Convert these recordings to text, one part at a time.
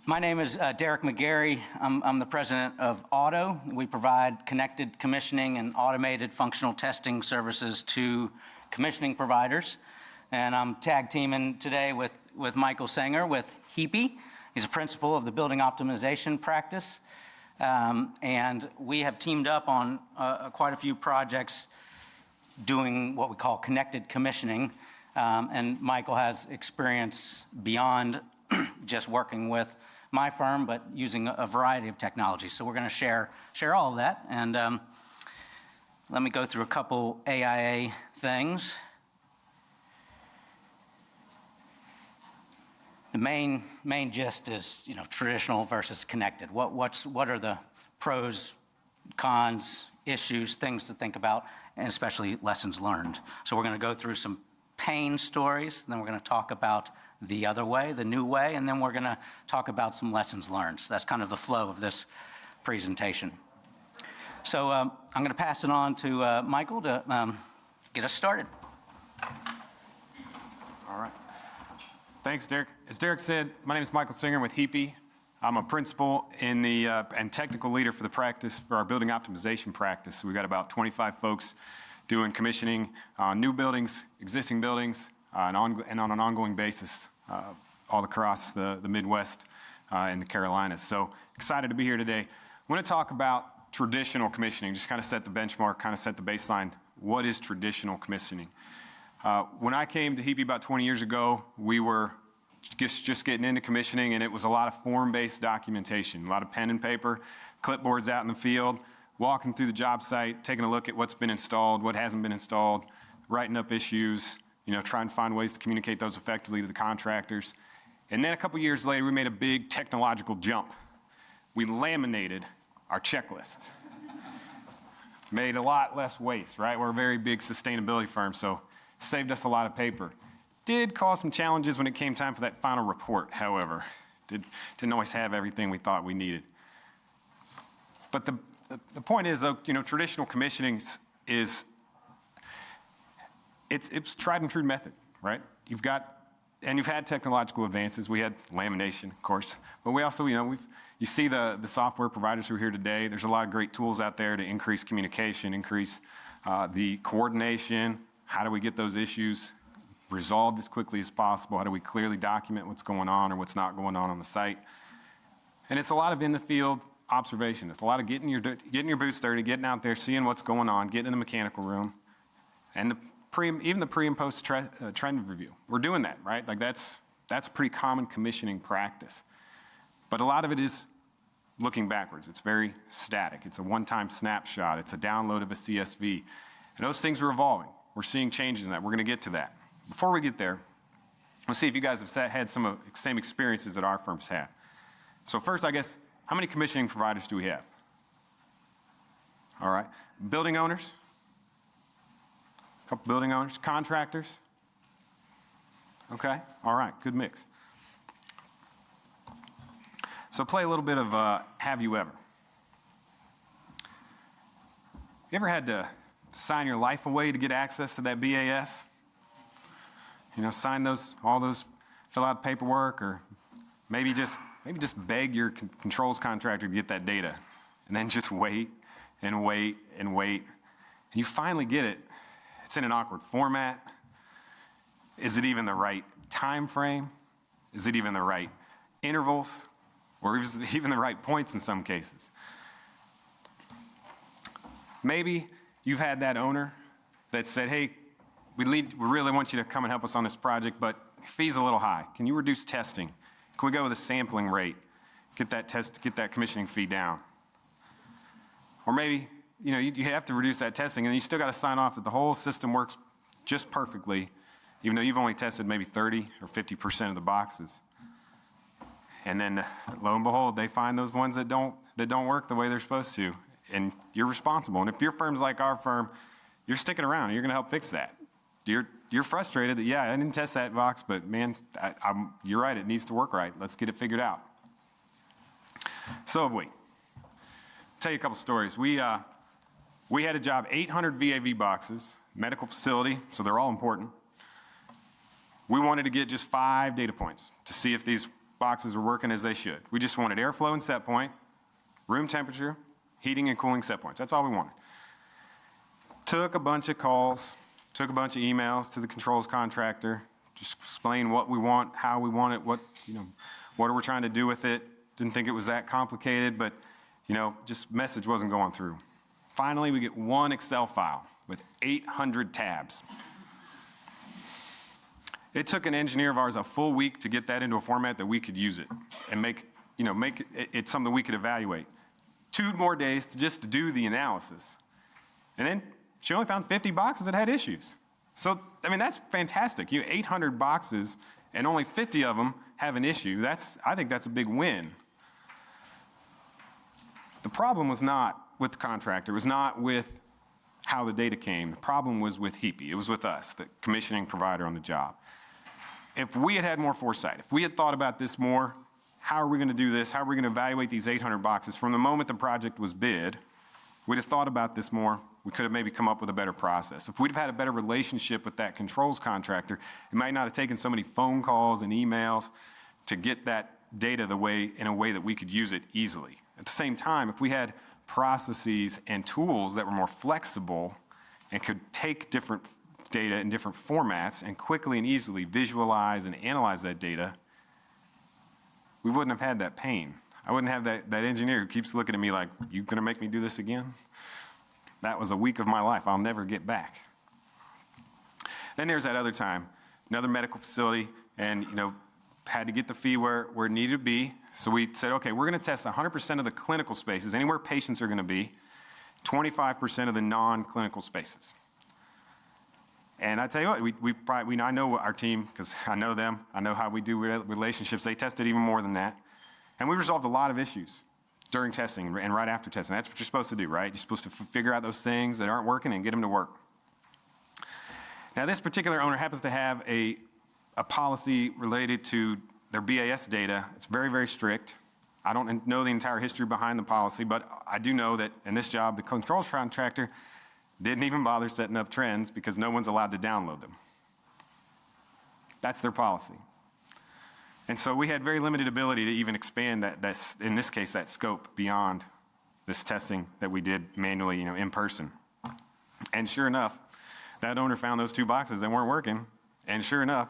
My name is Derek McGarry. I'm the president of OTTO. We provide connected commissioning and automated functional testing services to commissioning providers. And I'm tag teaming today with Michael Senger with HEAPY. He's a principal of the building optimization practice. And we have teamed up on quite a few projects doing what we call connected commissioning. And Michael has experience beyond just working with my firm, but using a variety of technologies. So we're going to share all of that. And let me go through a couple AIA things. The main gist is, traditional versus connected. What are the pros, cons, issues, things to think about, and especially lessons learned. So we're going to go through some pain stories, then we're going to talk about the other way, the new way, and then we're going to talk about some lessons learned. So that's kind of the flow of this presentation. So I'm going to pass it on to Michael to get us started. All right. Thanks, Derek. As Derek said, my name is Michael Senger with HEAPY. I'm a principal in the and technical leader for the practice for our building optimization practice. So we've got about 25 folks doing commissioning on new buildings, existing buildings, and on an ongoing basis all across the Midwest and the Carolinas. So excited to be here today. I want to talk about traditional commissioning, just kind of set the benchmark, kind of set the baseline. What is traditional commissioning? When I came to HEAPY about 20 years ago, we were just getting into commissioning, and it was a lot of form-based documentation, a lot of pen and paper, clipboards out in the field, walking through the job site, taking a look at what's been installed, what hasn't been installed, writing up issues, trying to find ways to communicate those effectively to the contractors. And then a couple years later, we made a big technological jump. We laminated our checklists. Made a lot less waste, right? We're a very big sustainability firm, so saved us a lot of paper. Did cause some challenges when it came time for that final report, however. Didn't always have everything we thought we needed. But the point is, though, traditional commissioning it's tried and true method, right? You've had technological advances. We had lamination, of course, but we also, you see the software providers who are here today. There's a lot of great tools out there to increase communication, increase the coordination. How do we get those issues resolved as quickly as possible? How do we clearly document what's going on or what's not going on the site? And it's a lot of in the field observation. It's a lot of getting your boots dirty, getting out there, seeing what's going on, getting in the mechanical room, and even the pre and post trend review. We're doing that, right? Like that's pretty common commissioning practice. But a lot of it is looking backwards. It's very static. It's a one-time snapshot. It's a download of a CSV. And those things are evolving. We're seeing changes in that. We're going to get to that. Before we get there, let's see if you guys have had some of the same experiences that our firms had. So first, I guess, how many commissioning providers do we have? All right. Building owners? A couple building owners. Contractors? Okay. All right. Good mix. So play a little bit of have you ever. You ever had to sign your life away to get access to that BAS? Sign all those, fill out paperwork, or maybe just beg your controls contractor to get that data, and then just wait and wait and wait. And you finally get it. It's in an awkward format. Is it even the right time frame? Is it even the right intervals? Or is it even the right points in some cases? Maybe you've had that owner that said, hey, we really want you to come and help us on this project, but fee's a little high. Can you reduce testing? Can we go with a sampling rate? Get that commissioning fee down. Or maybe, you have to reduce that testing, and you still got to sign off that the whole system works just perfectly, even though you've only tested maybe 30 or 50% of the boxes. And then, lo and behold, they find those ones that don't work the way they're supposed to, and you're responsible. And if your firm's like our firm, you're sticking around, and you're going to help fix that. You're frustrated that, yeah, I didn't test that box, but man, you're right, it needs to work right. Let's get it figured out. So have we. I'll tell you a couple stories. We had a job, 800 VAV boxes, medical facility, so they're all important. We wanted to get just 5 data points to see if these boxes were working as they should. We just wanted airflow and set point, room temperature, heating and cooling set points. That's all we wanted. Took a bunch of calls, took a bunch of emails to the controls contractor, just explain what we want, how we want it, what are we trying to do with it. Didn't think it was that complicated, but just message wasn't going through. Finally, we get one Excel file with 800 tabs. It took an engineer of ours a full week to get that into a format that we could use it and make it something we could evaluate. 2 more days to do the analysis. And then she only found 50 boxes that had issues. So, that's fantastic. 800 boxes and only 50 of them have an issue. I think that's a big win. The problem was not with the contractor. It was not with how the data came. The problem was with HEAPY. It was with us, the commissioning provider on the job. If we had had more foresight, if we had thought about this more, how are we going to do this? How are we going to evaluate these 800 boxes? From the moment the project was bid, we'd have thought about this more. We could have maybe come up with a better process. If we'd have had a better relationship with that controls contractor, it might not have taken so many phone calls and emails to get that data in a way that we could use it easily. At the same time, if we had processes and tools that were more flexible and could take different data in different formats and quickly and easily visualize and analyze that data, we wouldn't have had that pain. I wouldn't have that engineer who keeps looking at me like, you gonna make me do this again? That was a week of my life I'll never get back. Then there's that other time, another medical facility, and had to get the fee where it needed to be. So we said, okay, we're gonna test 100% of the clinical spaces, anywhere patients are gonna be, 25% of the non-clinical spaces. And I tell you what, I know our team, because I know them, I know how we do relationships. They tested even more than that. And we resolved a lot of issues during testing and right after testing. That's what you're supposed to do, right? You're supposed to figure out those things that aren't working and get them to work. Now, this particular owner happens to have a policy related to their BAS data. It's very, very strict. I don't know the entire history behind the policy, but I do know that in this job, the controls contractor didn't even bother setting up trends because no one's allowed to download them. That's their policy. And so we had very limited ability to even expand that in this case, that scope beyond this testing that we did manually, in person. And sure enough, that owner found those 2 boxes that weren't working, and sure enough,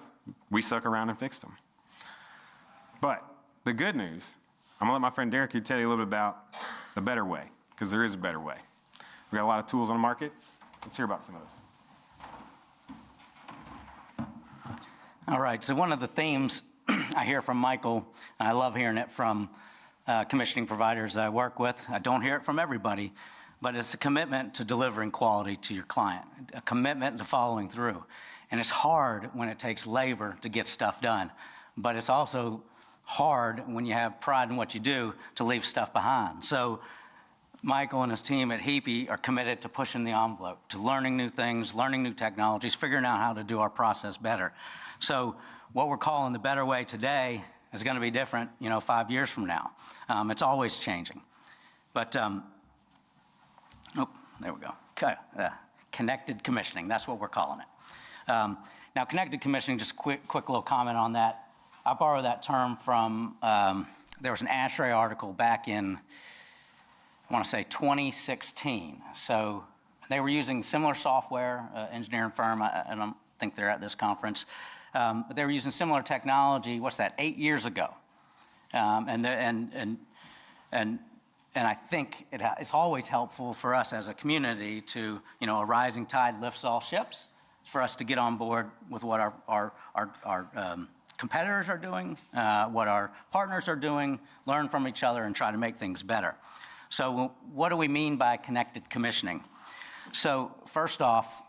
we stuck around and fixed them. But the good news, I'm gonna let my friend Derek here tell you a little bit about the better way, because there is a better way. We got a lot of tools on the market. Let's hear about some of those. All right, so one of the themes I hear from Michael, and I love hearing it from commissioning providers I work with. I don't hear it from everybody, but it's a commitment to delivering quality to your client, a commitment to following through. And it's hard when it takes labor to get stuff done, but it's also hard when you have pride in what you do to leave stuff behind. So Michael and his team at HEAPY are committed to pushing the envelope, to learning new things, learning new technologies, figuring out how to do our process better. So what we're calling the better way today is going to be different, 5 years from now. It's always changing. But, there we go. Okay. Connected commissioning, that's what we're calling it. Now, connected commissioning, just quick little comment on that. I borrow that term from, there was an ASHRAE article back in, I want to say 2016. So they were using similar software, engineering firm, I don't think they're at this conference, but they were using similar technology, 8 years ago. And I think it's always helpful for us as a community to, a rising tide lifts all ships, for us to get on board with what our competitors are doing, what our partners are doing, learn from each other, and try to make things better. So what do we mean by connected commissioning? So first off,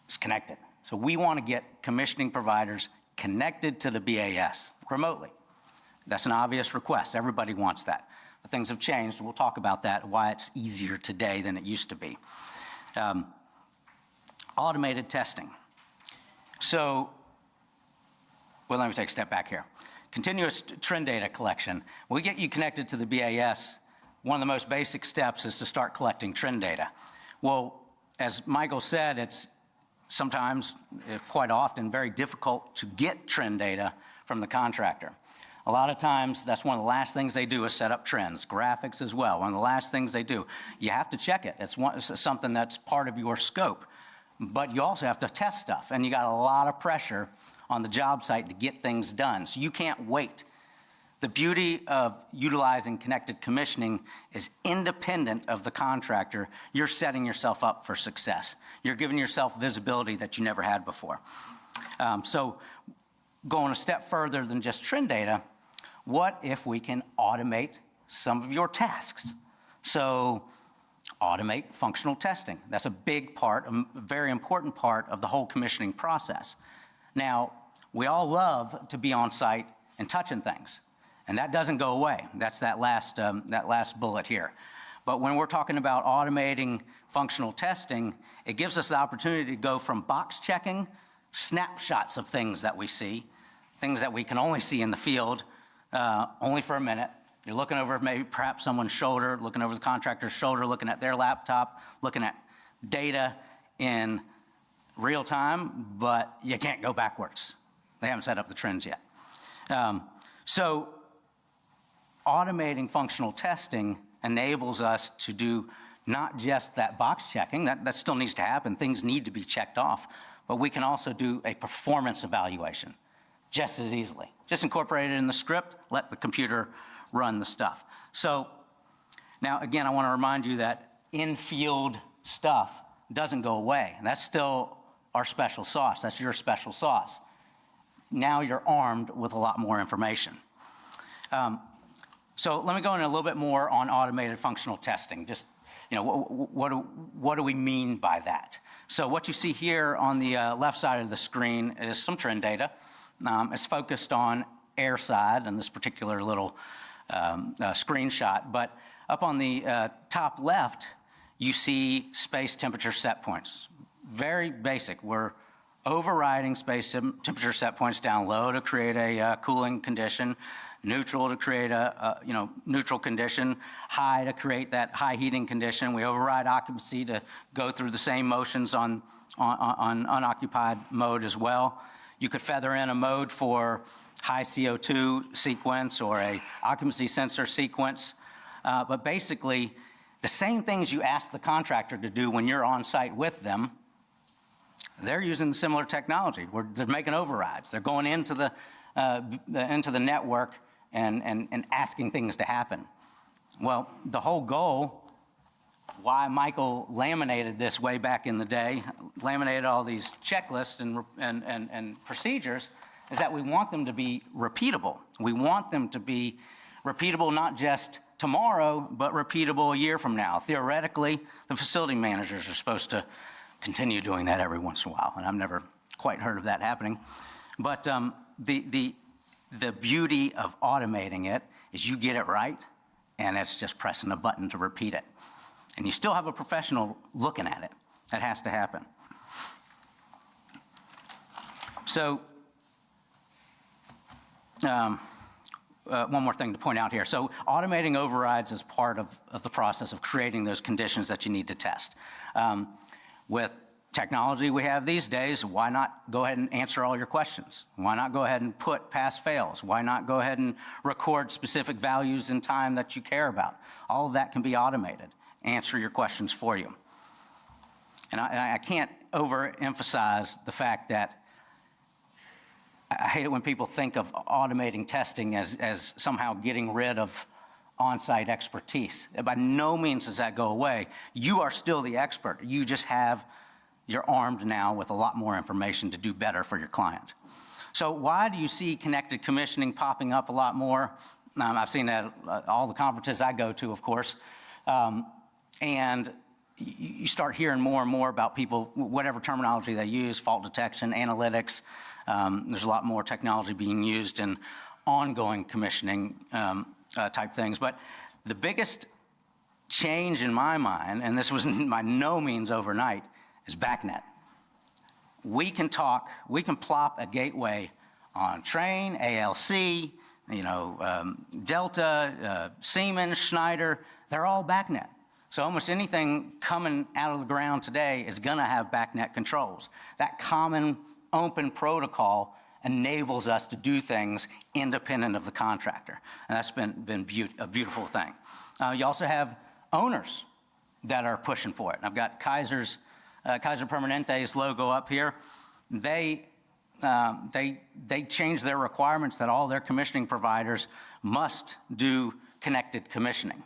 it's connected. So we want to get commissioning providers connected to the BAS remotely. That's an obvious request. Everybody wants that. But things have changed. We'll talk about that, why it's easier today than it used to be. Automated testing. So, let me take a step back here. Continuous trend data collection. When we get you connected to the BAS, one of the most basic steps is to start collecting trend data. Well, as Michael said, it's sometimes, quite often, very difficult to get trend data from the contractor. A lot of times, that's one of the last things they do is set up trends. Graphics as well, one of the last things they do. You have to check it. It's something that's part of your scope. But you also have to test stuff, and you got a lot of pressure on the job site to get things done. So you can't wait. The beauty of utilizing connected commissioning is independent of the contractor. You're setting yourself up for success. You're giving yourself visibility that you never had before. So going a step further than just trend data, what if we can automate some of your tasks? So automate functional testing. That's a big part, a very important part of the whole commissioning process. Now, we all love to be on site and touching things, and that doesn't go away. That's that last bullet here. But when we're talking about automating functional testing, it gives us the opportunity to go from box checking, snapshots of things that we see, things that we can only see in the field, only for a minute. You're looking over maybe perhaps someone's shoulder, looking over the contractor's shoulder, looking at their laptop, looking at data in real time, but you can't go backwards. They haven't set up the trends yet. So automating functional testing enables us to do not just that box checking, that still needs to happen, things need to be checked off, but we can also do a performance evaluation just as easily. Just incorporate it in the script, let the computer run the stuff. So now, again, I want to remind you that in-field stuff doesn't go away. That's still our special sauce. That's your special sauce. Now you're armed with a lot more information. So let me go into a little bit more on automated functional testing. Just, what do we mean by that? So what you see here on the left side of the screen is some trend data. It's focused on air side in this particular little screenshot, but up on the top left, you see space temperature set points. Very basic. We're overriding space temperature set points down low to create a cooling condition, neutral to create a neutral condition, high to create that high heating condition. We override occupancy to go through the same motions on unoccupied mode as well. You could feather in a mode for high CO2 sequence or a occupancy sensor sequence. But basically, the same things you ask the contractor to do when you're on site with them, they're using similar technology. They're making overrides. They're going into the network and asking things to happen. Well, the whole goal, why Michael laminated this way back in the day, laminated all these checklists and procedures, is that we want them to be repeatable. We want them to be repeatable not just tomorrow, but repeatable a year from now. Theoretically, the facility managers are supposed to continue doing that every once in a while, and I've never quite heard of that happening. But the beauty of automating it is you get it right, and it's just pressing a button to repeat it. And you still have a professional looking at it. That has to happen. So one more thing to point out here. So automating overrides is part of the process of creating those conditions that you need to test. With technology we have these days, why not go ahead and answer all your questions? Why not go ahead and put pass fails? Why not go ahead and record specific values in time that you care about? All of that can be automated. Answer your questions for you. And I can't overemphasize the fact that I hate it when people think of automating testing as somehow getting rid of on-site expertise. By no means does that go away. You are still the expert. You're armed now with a lot more information to do better for your client. So why do you see connected commissioning popping up a lot more? I've seen that at all the conferences I go to, of course. And you start hearing more and more about people, whatever terminology they use, fault detection, analytics. There's a lot more technology being used in ongoing commissioning type things. But the biggest change in my mind, and this was by no means overnight, is BACnet. We can plop a gateway on Train, ALC, Delta, Siemens, Schneider. They're all BACnet. So almost anything coming out of the ground today is going to have BACnet controls. That common open protocol enables us to do things independent of the contractor. And that's been a beautiful thing. You also have owners that are pushing for it. I've got Kaiser Permanente's logo up here. They changed their requirements that all their commissioning providers must do connected commissioning.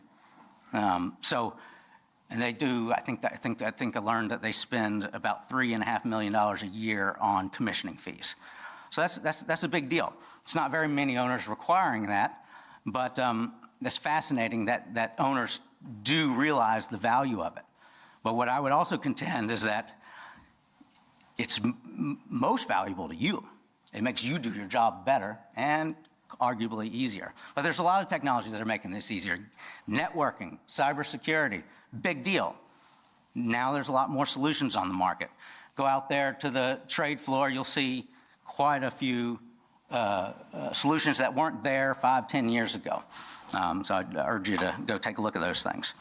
And they do, I think I learned that they spend about $3.5 million a year on commissioning fees. So that's a big deal. It's not very many owners requiring that, but it's fascinating that owners do realize the value of it. But what I would also contend is that it's most valuable to you. It makes you do your job better and arguably easier. But there's a lot of technologies that are making this easier. Networking, cybersecurity, big deal. Now there's a lot more solutions on the market. Go out there to the trade floor, you'll see quite a few solutions that weren't there 5, 10 years ago. So I'd urge you to go take a look at those things.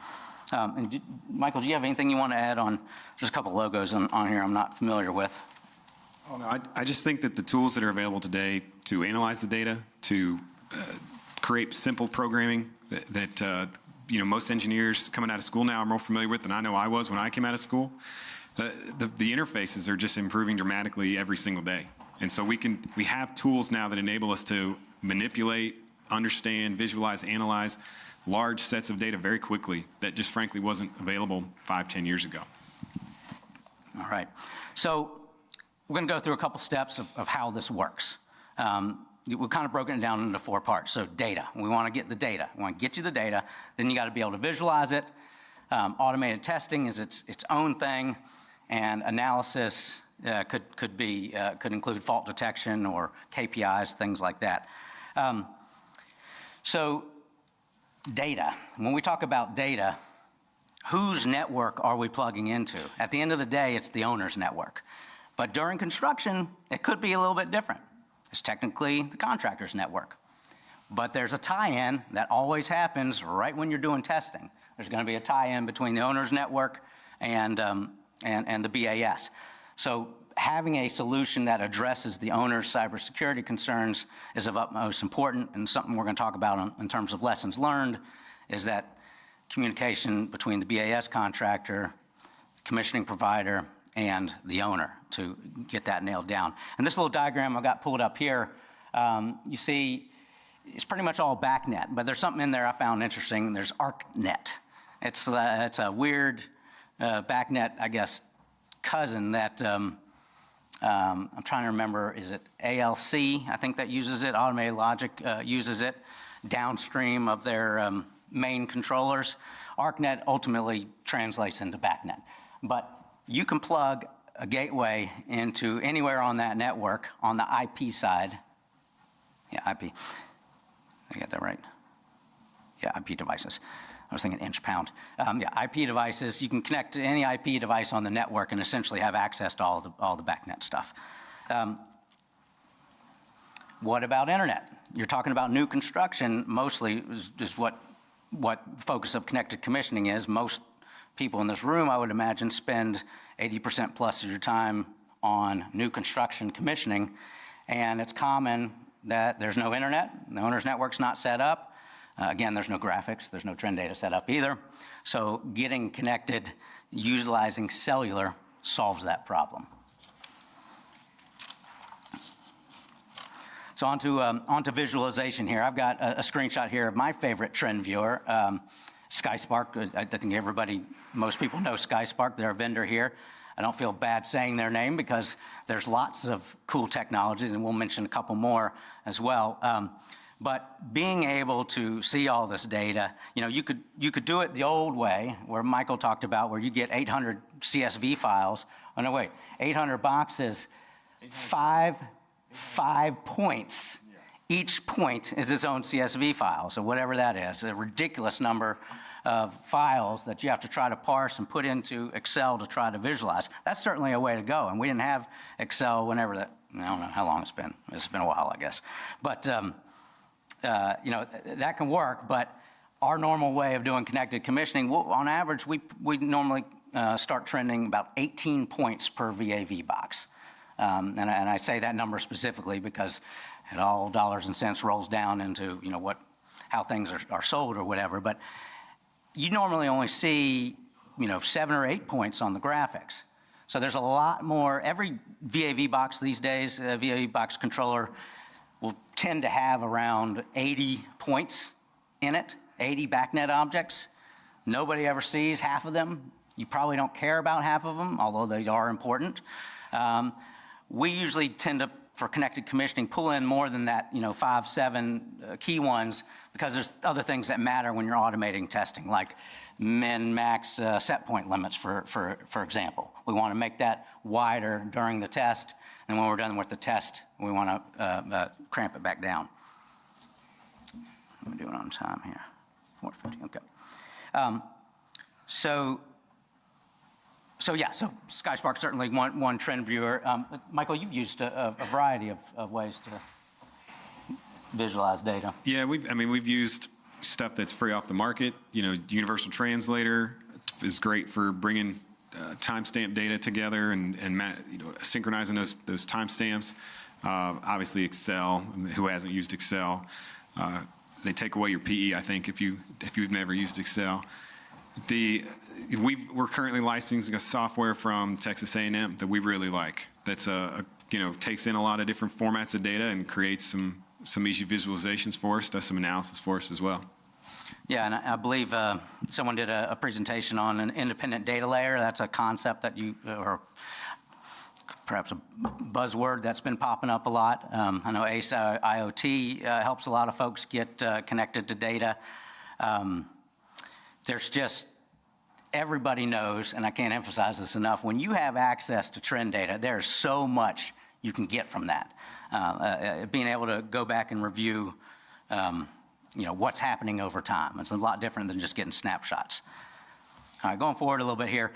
Michael, do you have anything you want to add on? There's a couple logos on here I'm not familiar with. Oh, no, I just think that the tools that are available today to analyze the data, to create simple programming that most engineers coming out of school now are more familiar with than I know I was when I came out of school. The interfaces are just improving dramatically every single day. And so we have tools now that enable us to manipulate, understand, visualize, analyze large sets of data very quickly that just frankly wasn't available 5, 10 years ago. All right. So we're going to go through a couple steps of how this works. We've kind of broken it down into 4 parts. So data. We want to get the data. We want to get you the data. Then you got to be able to visualize it. Automated testing is its own thing. And analysis could include fault detection or KPIs, things like that. So data. When we talk about data, whose network are we plugging into? At the end of the day, it's the owner's network. But during construction, it could be a little bit different. It's technically the contractor's network. But there's a tie-in that always happens right when you're doing testing. There's going to be a tie-in between the owner's network and the BAS. So having a solution that addresses the owner's cybersecurity concerns is of utmost importance, and something we're going to talk about in terms of lessons learned is that communication between the BAS contractor, commissioning provider, and the owner to get that nailed down. And this little diagram I've got pulled up here, you see it's pretty much all BACnet, but there's something in there I found interesting. There's ArcNet. It's a weird BACnet, I guess, cousin that I'm trying to remember, is it ALC, I think that uses it, Automated Logic uses it downstream of their main controllers. ArcNet ultimately translates into BACnet. But you can plug a gateway into anywhere on that network on the IP side. Yeah, IP. I got that right? Yeah, IP devices. I was thinking inch pound. Yeah, IP devices. You can connect to any IP device on the network and essentially have access to all the BACnet stuff. What about internet? You're talking about new construction. Mostly is what the focus of connected commissioning is. Most people in this room, I would imagine, spend 80% plus of your time on new construction commissioning, and it's common that there's no internet, the owner's network's not set up. Again, there's no graphics, there's no trend data set up either. So getting connected, utilizing cellular solves that problem. So onto visualization here. I've got a screenshot here of my favorite trend viewer, SkySpark. I think most people know SkySpark. They're a vendor here. I don't feel bad saying their name because there's lots of cool technologies, and we'll mention a couple more as well. But being able to see all this data, you could do it the old way, where Michael talked about, where you get 800 CSV files. Oh no, wait, 800 boxes, five points. Yes. Each point is its own CSV file, so whatever that is, a ridiculous number of files that you have to try to parse and put into Excel to try to visualize. That's certainly a way to go, and we didn't have Excel whenever that, I don't know how long it's been. It's been a while, I guess. But, that can work, but our normal way of doing connected commissioning, on average, we normally start trending about 18 points per VAV box. And I say that number specifically because it all dollars and cents rolls down into, how things are sold or whatever. But you normally only see, 7 or 8 points on the graphics. So there's a lot more. Every VAV box these days, VAV box controller will tend to have around 80 points in it, 80 BACnet objects. Nobody ever sees half of them. You probably don't care about half of them, although they are important. We usually tend to, for connected commissioning, pull in more than that, 5, 7 key ones, because there's other things that matter when you're automating testing, like min, max set point limits, for example. We want to make that wider during the test, and when we're done with the test, we want to cramp it back down. I'm doing it on time here. 4:50, okay. So SkySpark certainly one trend viewer. Michael, you've used a variety of ways to visualize data. Yeah, we've used stuff that's free off the market. Universal Translator is great for bringing timestamp data together and synchronizing those timestamps. Obviously, Excel. Who hasn't used Excel? They take away your PE, I think, if you've never used Excel. We're currently licensing a software from Texas A&M that we really like. That's takes in a lot of different formats of data and creates some easy visualizations for us, does some analysis for us as well. Yeah, and I believe someone did a presentation on an independent data layer. That's a concept that or perhaps a buzzword that's been popping up a lot. I know ACE IoT helps a lot of folks get connected to data. There's just, everybody knows, and I can't emphasize this enough, when you have access to trend data, there's so much you can get from that. Being able to go back and review, what's happening over time. It's a lot different than just getting snapshots. All right, going forward a little bit here.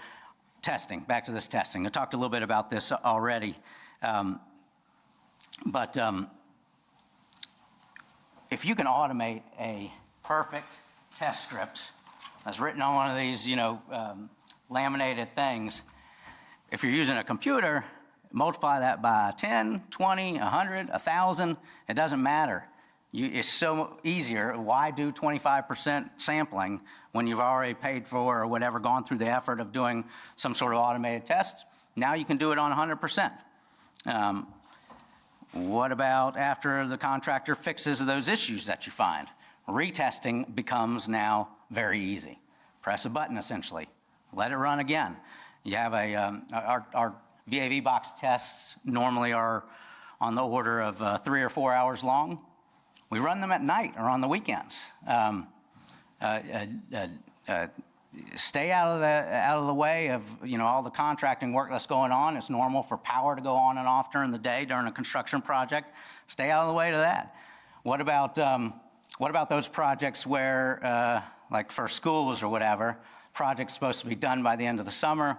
Testing, back to this testing. I talked a little bit about this already. But if you can automate a perfect test script that's written on one of these, laminated things, if you're using a computer, multiply that by 10, 20, 100, 1,000, it doesn't matter. It's so easier. Why do 25% sampling when you've already paid for or whatever, gone through the effort of doing some sort of automated test? Now you can do it on 100%. What about after the contractor fixes those issues that you find? Retesting becomes now very easy. Press a button, essentially. Let it run again. You have our VAV box tests normally are on the order of 3 or 4 hours long. We run them at night or on the weekends. Stay out of the way of all the contracting work that's going on. It's normal for power to go on and off during the day during a construction project. Stay out of the way to that. What about those projects where, like for schools or whatever, project's supposed to be done by the end of the summer.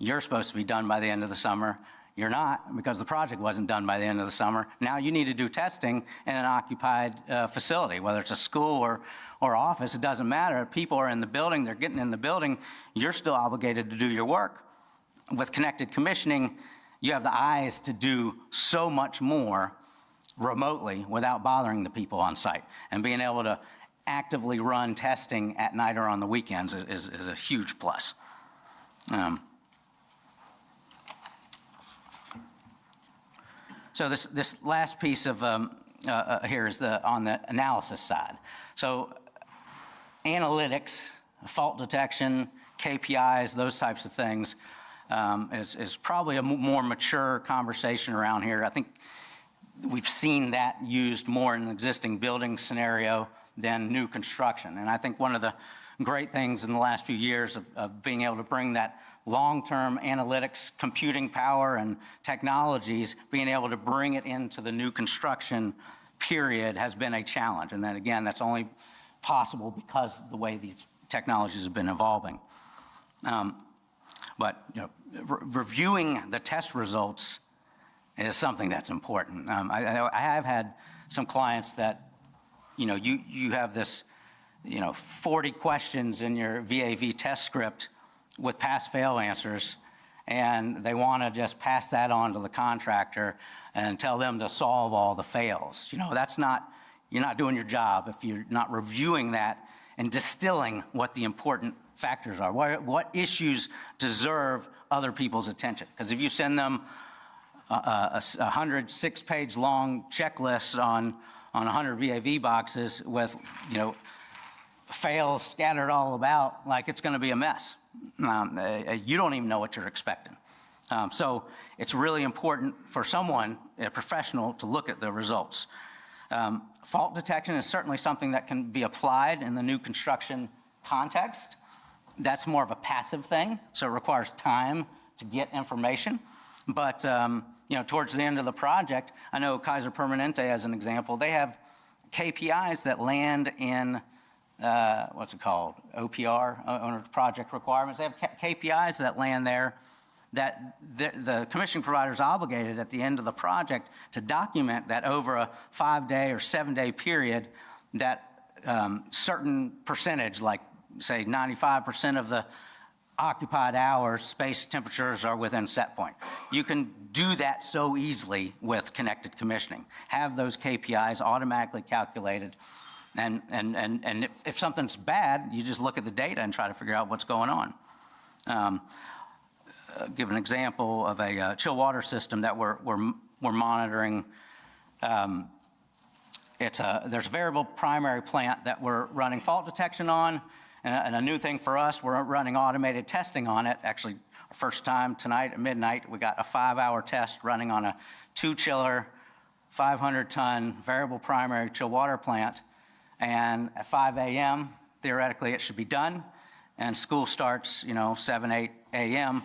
You're supposed to be done by the end of the summer. You're not, because the project wasn't done by the end of the summer. Now you need to do testing in an occupied facility, whether it's a school or office, it doesn't matter. People are in the building, they're getting in the building, you're still obligated to do your work. With connected commissioning, you have the eyes to do so much more remotely without bothering the people on site. And being able to actively run testing at night or on the weekends is a huge plus. So this last piece of here is on the analysis side. So analytics, fault detection, KPIs, those types of things is probably a more mature conversation around here. I think we've seen that used more in an existing building scenario than new construction. And I think one of the great things in the last few years of being able to bring that long-term analytics, computing power, and technologies, being able to bring it into the new construction period has been a challenge. And then again, that's only possible because of the way these technologies have been evolving. But reviewing the test results is something that's important. I have had some clients that, you have this, 40 questions in your VAV test script with pass-fail answers, and they want to just pass that on to the contractor and tell them to solve all the fails. You know, you're not doing your job if you're not reviewing that and distilling what the important factors are. What issues deserve other people's attention? Because if you send them a 106-page long checklist on 100 VAV boxes with, you know, fails scattered all about, like, it's going to be a mess. You don't even know what you're expecting. So it's really important for someone, a professional, to look at the results. Fault detection is certainly something that can be applied in the new construction context. That's more of a passive thing, so it requires time to get information. But you know, towards the end of the project, I know Kaiser Permanente, as an example, they have KPIs that land in what's it called? OPR, Owner Project Requirements. They have KPIs that land there that the commissioning provider is obligated at the end of the project to document that over a 5-day or 7-day period, that certain percentage, like say 95% of the occupied hours, space temperatures are within set point. You can do that so easily with connected commissioning. Have those KPIs automatically calculated, and if something's bad, you just look at the data and try to figure out what's going on. Give an example of a chill water system that we're monitoring. There's a variable primary plant that we're running fault detection on, and a new thing for us, we're running automated testing on it. Actually, our first time tonight at midnight, we got a 5-hour test running on a 2-chiller, 500-ton variable primary chill water plant, and at 5 a.m., theoretically, it should be done, and school starts, you know, 7, 8 a.m.,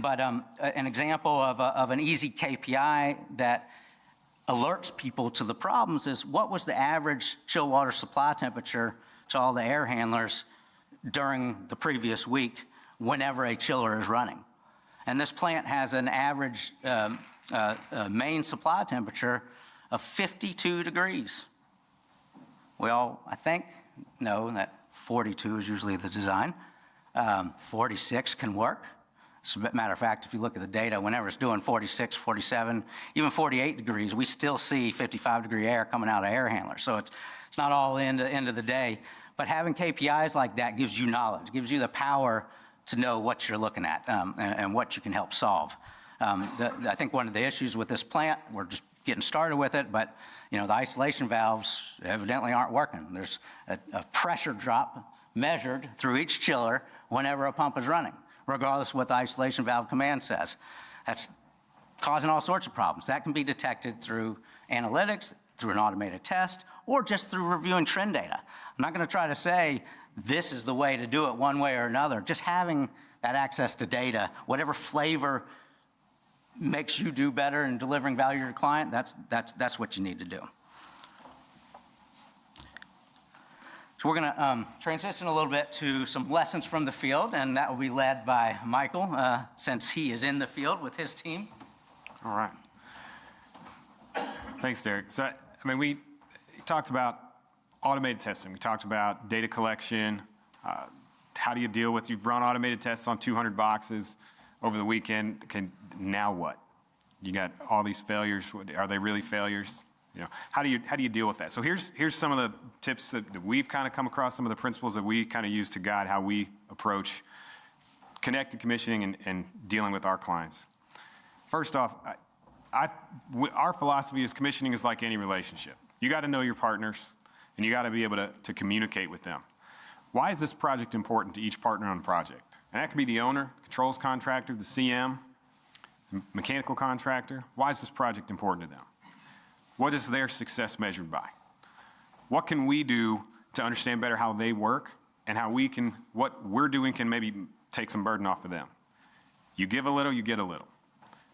But an example of an easy KPI that alerts people to the problems is, what was the average chill water supply temperature to all the air handlers during the previous week whenever a chiller is running? And this plant has an average main supply temperature of 52 degrees. We all, I think, know that 42 is usually the design. 46 can work. As a matter of fact, if you look at the data, whenever it's doing 46, 47, even 48 degrees, we still see 55-degree air coming out of air handlers. So it's not all the end of the day. But having KPIs like that gives you knowledge, gives you the power to know what you're looking at and what you can help solve. I think one of the issues with this plant, we're just getting started with it, but you know, the isolation valves evidently aren't working. There's a pressure drop measured through each chiller whenever a pump is running, regardless of what the isolation valve command says. That's causing all sorts of problems. That can be detected through analytics, through an automated test, or just through reviewing trend data. I'm not going to try to say this is the way to do it one way or another. Just having that access to data, whatever flavor makes you do better in delivering value to your client, that's what you need to do. So we're going to transition a little bit to some lessons from the field, and that will be led by Michael, since he is in the field with his team. All right. Thanks, Derek. So, I mean, we talked about automated testing. We talked about data collection. How do you deal with, you've run automated tests on 200 boxes over the weekend. Now what? You got all these failures. Are they really failures? You know, how do you deal with that? So here's some of the tips that we've kind of come across, some of the principles that we kind of use to guide how we approach connected commissioning and dealing with our clients. First off, our philosophy is commissioning is like any relationship. You got to know your partners, and you got to be able to communicate with them. Why is this project important to each partner on the project? And that could be the owner, controls contractor, the CM, the mechanical contractor. Why is this project important to them? What is their success measured by? What can we do to understand better how they work, and how what we're doing can maybe take some burden off of them? You give a little, you get a little.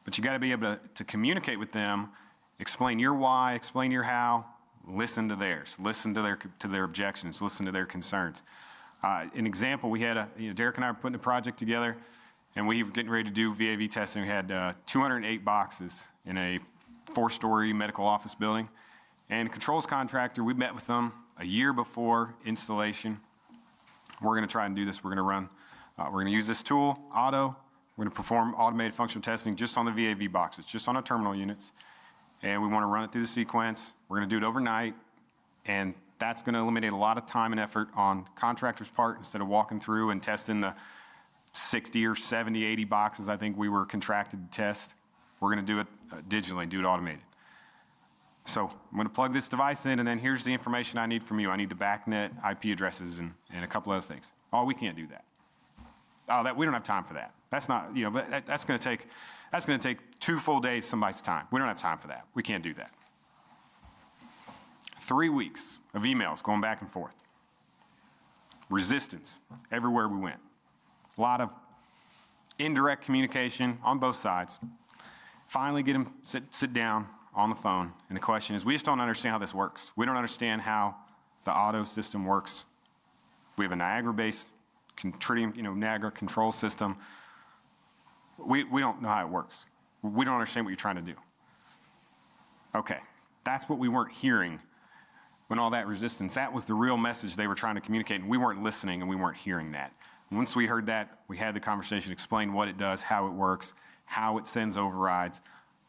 But you got to be able to communicate with them, explain your why, explain your how, listen to theirs, listen to their objections, listen to their concerns. An example, we had Derek and I were putting a project together, and we were getting ready to do VAV testing. We had 208 boxes in a 4-story medical office building. And controls contractor, we met with them a year before installation. We're going to try and do this. We're going to use this tool, OTTO, We're going to perform automated functional testing just on the VAV boxes, just on our terminal units. And we want to run it through the sequence. We're going to do it overnight. And that's going to eliminate a lot of time and effort on contractors' part instead of walking through and testing the 60 or 70, 80 boxes I think we were contracted to test. We're going to do it digitally and do it automated. So I'm going to plug this device in, and then here's the information I need from you. I need the BACnet IP addresses and a couple other things. Oh, we can't do that. Oh, we don't have time for that. That's not, but that's going to take 2 full days of somebody's time. We don't have time for that. We can't do that. 3 weeks of emails going back and forth. Resistance everywhere we went. A lot of indirect communication on both sides. Finally get them sit down on the phone, and the question is, we just don't understand how this works. We don't understand how the OTTO system works. We have a Niagara-based Niagara control system. We don't know how it works. We don't understand what you're trying to do. Okay, that's what we weren't hearing when all that resistance, that was the real message they were trying to communicate, and we weren't listening and we weren't hearing that. Once we heard that, we had the conversation, explain what it does, how it works, how it sends overrides.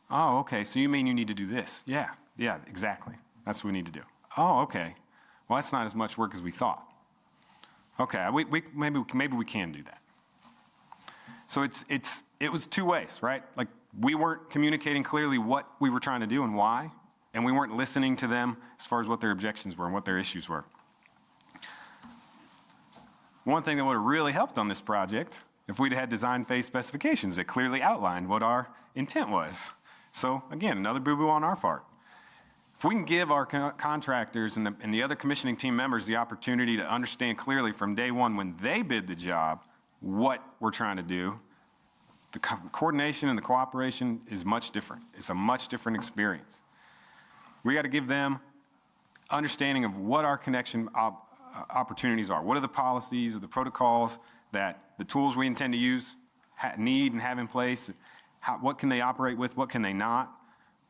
Oh, okay, so you mean you need to do this? Yeah, exactly. That's what we need to do. Oh, okay. Well, that's not as much work as we thought. Okay, maybe we can do that. So it was 2 ways, right? Like, we weren't communicating clearly what we were trying to do and why, and we weren't listening to them as far as what their objections were and what their issues were. One thing that would have really helped on this project, if we'd had design phase specifications that clearly outlined what our intent was. So again, another boo-boo on our part. If we can give our contractors and the other commissioning team members the opportunity to understand clearly from day one when they bid the job what we're trying to do, the coordination and the cooperation is much different. It's a much different experience. We got to give them understanding of what our connection opportunities are. What are the policies or the protocols that the tools we intend to use need and have in place? What can they operate with? What can they not?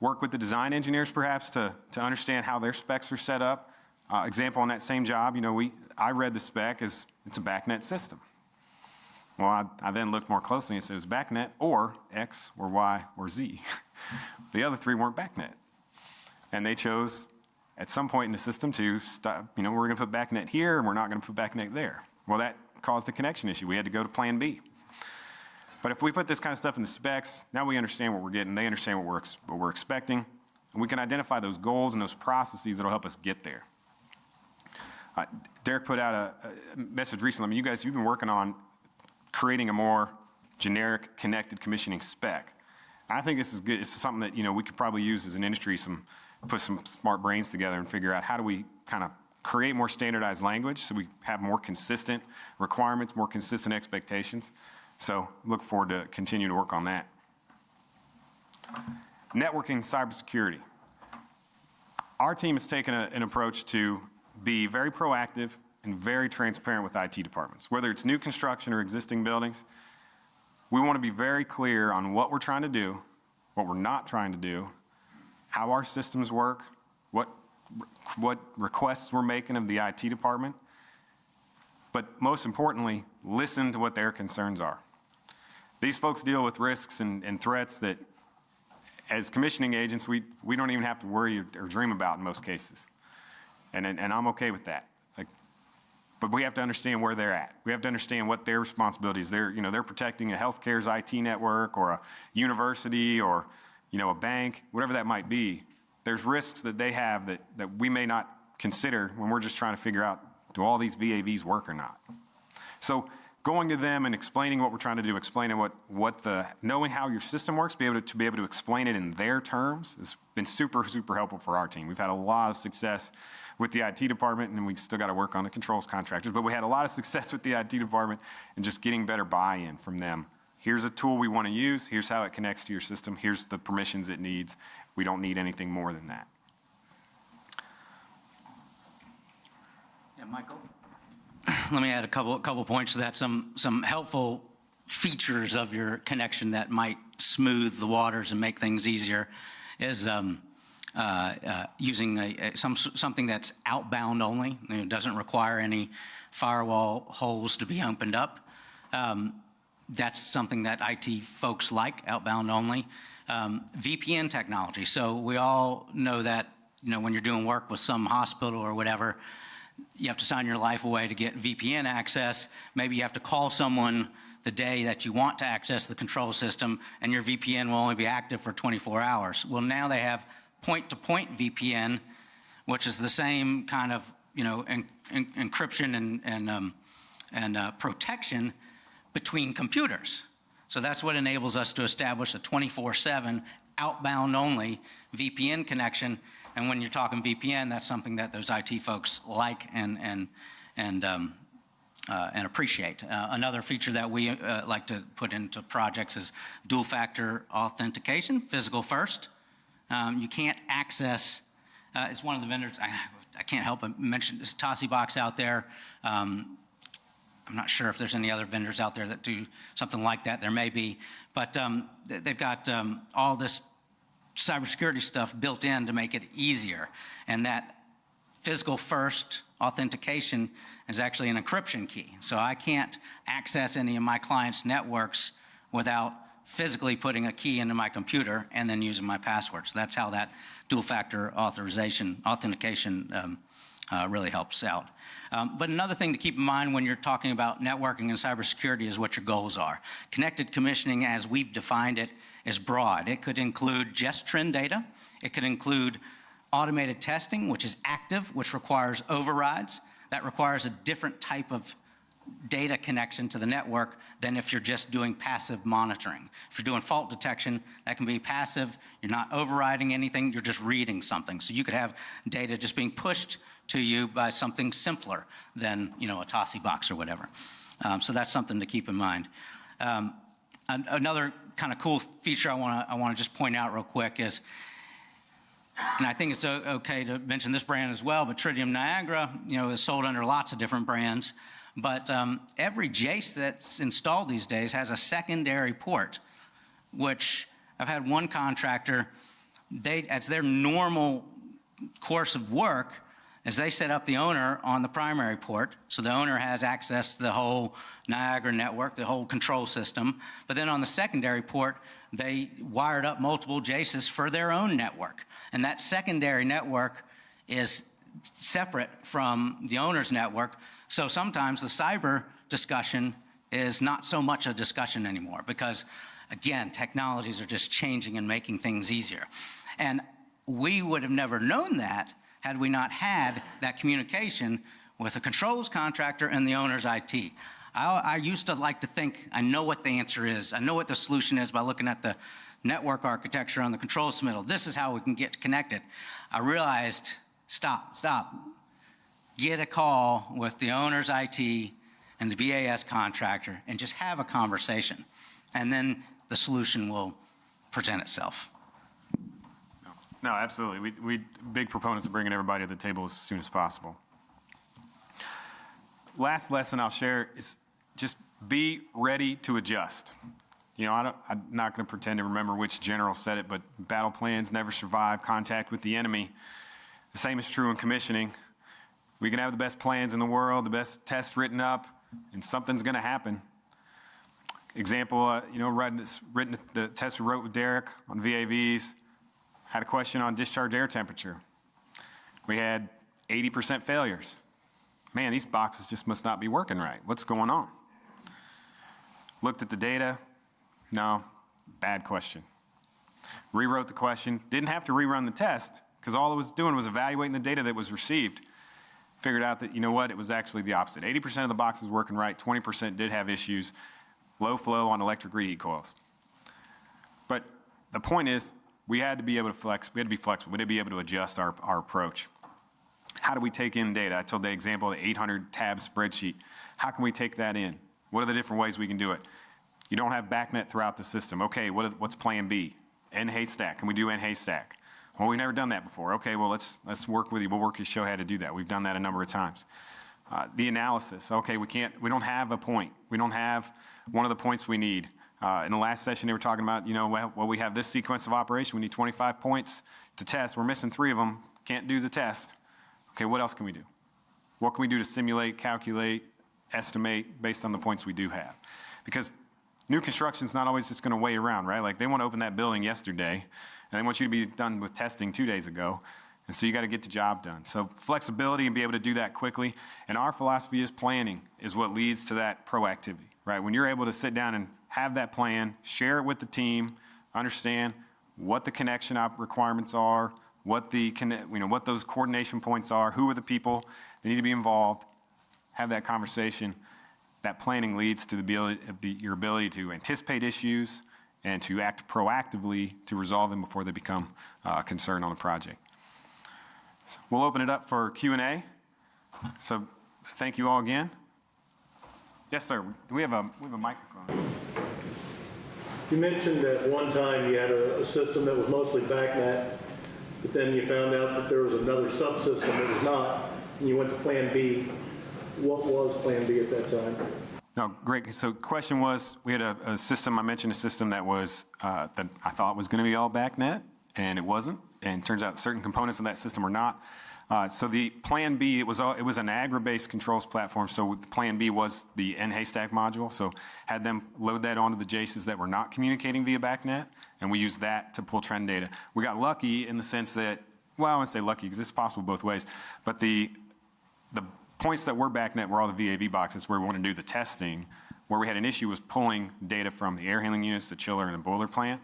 Work with the design engineers perhaps to understand how their specs are set up. Example on that same job, I read the spec as it's a BACnet system. Well, I then looked more closely and said it was BACnet or X or Y or Z. The other 3 weren't BACnet. And they chose at some point in the system to stop, we're going to put BACnet here and we're not going to put BACnet there. Well, that caused a connection issue. We had to go to plan B. But if we put this kind of stuff in the specs, now we understand what we're getting. They understand what we're expecting. And we can identify those goals and those processes that will help us get there. Derek put out a message recently. I mean, you've been working on creating a more generic connected commissioning spec. I think this is good. This is something that, we could probably use as an industry, put some smart brains together and figure out how do we kind of create more standardized language so we have more consistent requirements, more consistent expectations. So look forward to continue to work on that. Networking, cybersecurity. Our team has taken an approach to be very proactive and very transparent with IT departments. Whether it's new construction or existing buildings, we want to be very clear on what we're trying to do, what we're not trying to do, how our systems work, what requests we're making of the IT department, but most importantly, listen to what their concerns are. These folks deal with risks and threats that, as commissioning agents, we don't even have to worry or dream about in most cases. And I'm okay with that. But we have to understand where they're at. We have to understand what their responsibilities. They're protecting a healthcare's IT network or a university or, a bank, whatever that might be. There's risks that they have that we may not consider when we're just trying to figure out, do all these VAVs work or not? So going to them and explaining what we're trying to do, explaining knowing how your system works, be able to explain it in their terms has been super, super helpful for our team. We've had a lot of success with the IT department, and we still got to work on the controls contractors, but we had a lot of success with the IT department and just getting better buy-in from them. Here's a tool we want to use. Here's how it connects to your system. Here's the permissions it needs. We don't need anything more than that. Yeah, Michael? Let me add a couple points to that. Some helpful features of your connection that might smooth the waters and make things easier is using something that's outbound only. It doesn't require any firewall holes to be opened up. That's something that IT folks like, outbound only. VPN technology. So we all know that, when you're doing work with some hospital or whatever, you have to sign your life away to get VPN access. Maybe you have to call someone the day that you want to access the control system, and your VPN will only be active for 24 hours. Well, now they have point-to-point VPN, which is the same kind of, encryption and protection between computers. So that's what enables us to establish a 24/7 outbound-only VPN connection. And when you're talking VPN, that's something that those IT folks like and appreciate. Another feature that we like to put into projects is dual-factor authentication, physical first. You can't access. It's one of the vendors. I can't help but mention this Box out there. I'm not sure if there's any other vendors out there that do something like that. There may be, but they've got all this cybersecurity stuff built in to make it easier. And that physical first authentication is actually an encryption key. So I can't access any of my clients' networks without physically putting a key into my computer and then using my password. So that's how that dual-factor authentication really helps out. But another thing to keep in mind when you're talking about networking and cybersecurity is what your goals are. Connected commissioning, as we've defined it, is broad. It could include just trend data. It could include automated testing, which is active, which requires overrides. That requires a different type of data connection to the network than if you're just doing passive monitoring. If you're doing fault detection, that can be passive. You're not overriding anything. You're just reading something. So you could have data just being pushed to you by something simpler than, a TOSI box or whatever. So that's something to keep in mind. Another kind of cool feature I want to just point out real quick is, and I think it's okay to mention this brand as well, but Tritium Niagara, is sold under lots of different brands. But every Jace that's installed these days has a secondary port, which I've had one contractor, as their normal course of work, is they set up the owner on the primary port, so the owner has access to the whole Niagara network, the whole control system. But then on the secondary port, they wired up multiple Jaces for their own network. And that secondary network is separate from the owner's network. So sometimes the cyber discussion is not so much a discussion anymore because, again, technologies are just changing and making things easier. And we would have never known that had we not had that communication with a controls contractor and the owner's IT. I used to like to think I know what the answer is. I know what the solution is by looking at the network architecture on the control submittal. This is how we can get connected. I realized, stop. Get a call with the owner's IT and the BAS contractor and just have a conversation. And then the solution will present itself. No, absolutely. We big proponents of bringing everybody to the table as soon as possible. Last lesson I'll share is just be ready to adjust. I'm not going to pretend to remember which general said it, but battle plans never survive contact with the enemy. The same is true in commissioning. We can have the best plans in the world, the best tests written up, and something's going to happen. Example, written the test we wrote with Derek on VAVs. Had a question on discharge air temperature. We had 80% failures. Man, these boxes just must not be working right. What's going on? Looked at the data. No, bad question. Rewrote the question. Didn't have to rerun the test because all it was doing was evaluating the data that was received. Figured out that, it was actually the opposite. 80% of the boxes working right, 20% did have issues, low flow on electric reheat coils. But the point is, we had to be able to flex. We had to be flexible. We had to be able to adjust our approach. How do we take in data? I told the example of the 800 tab spreadsheet. How can we take that in? What are the different ways we can do it? You don't have BACnet throughout the system. Okay, what's plan B? N-haystack. Can we do N-haystack? Well, we've never done that before. Okay, well, let's work with you. We'll work you, show how to do that. We've done that a number of times. The analysis. Okay, we don't have a point. We don't have one of the points we need. In the last session, they were talking about, well, we have this sequence of operation. We need 25 points to test. We're missing 3 of them. Can't do the test. Okay, what else can we do? What can we do to simulate, calculate, estimate based on the points we do have? Because new construction's not always just gonna wait around, right? Like, they wanna open that building yesterday, and they want you to be done with testing 2 days ago. And so you got to get the job done. So flexibility and be able to do that quickly. And our philosophy is planning is what leads to that proactivity, right? When you're able to sit down and have that plan, share it with the team, understand what the connection requirements are, what what those coordination points are, who are the people that need to be involved, have that conversation. That planning leads to your ability to anticipate issues and to act proactively to resolve them before they become a concern on a project. So we'll open it up for Q&A. So thank you all again. Yes, sir. We have a microphone. You mentioned at one time you had a system that was mostly BACnet, but then you found out that there was another subsystem that was not, and you went to Plan B. What was Plan B at that time? No, great. So question was, we had a system, I mentioned a system that was, that I thought was going to be all BACnet, and it wasn't. And it turns out certain components of that system are not. So the Plan B, it was an Agra-based controls platform. So Plan B was the NHaystack module. So had them load that onto the JACEs that were not communicating via BACnet, and we used that to pull trend data. We got lucky in the sense that, well, I wouldn't say lucky because it's possible both ways, but the points that were BACnet were all the VAV boxes where we want to do the testing. Where we had an issue was pulling data from the air handling units, the chiller, and the boiler plant,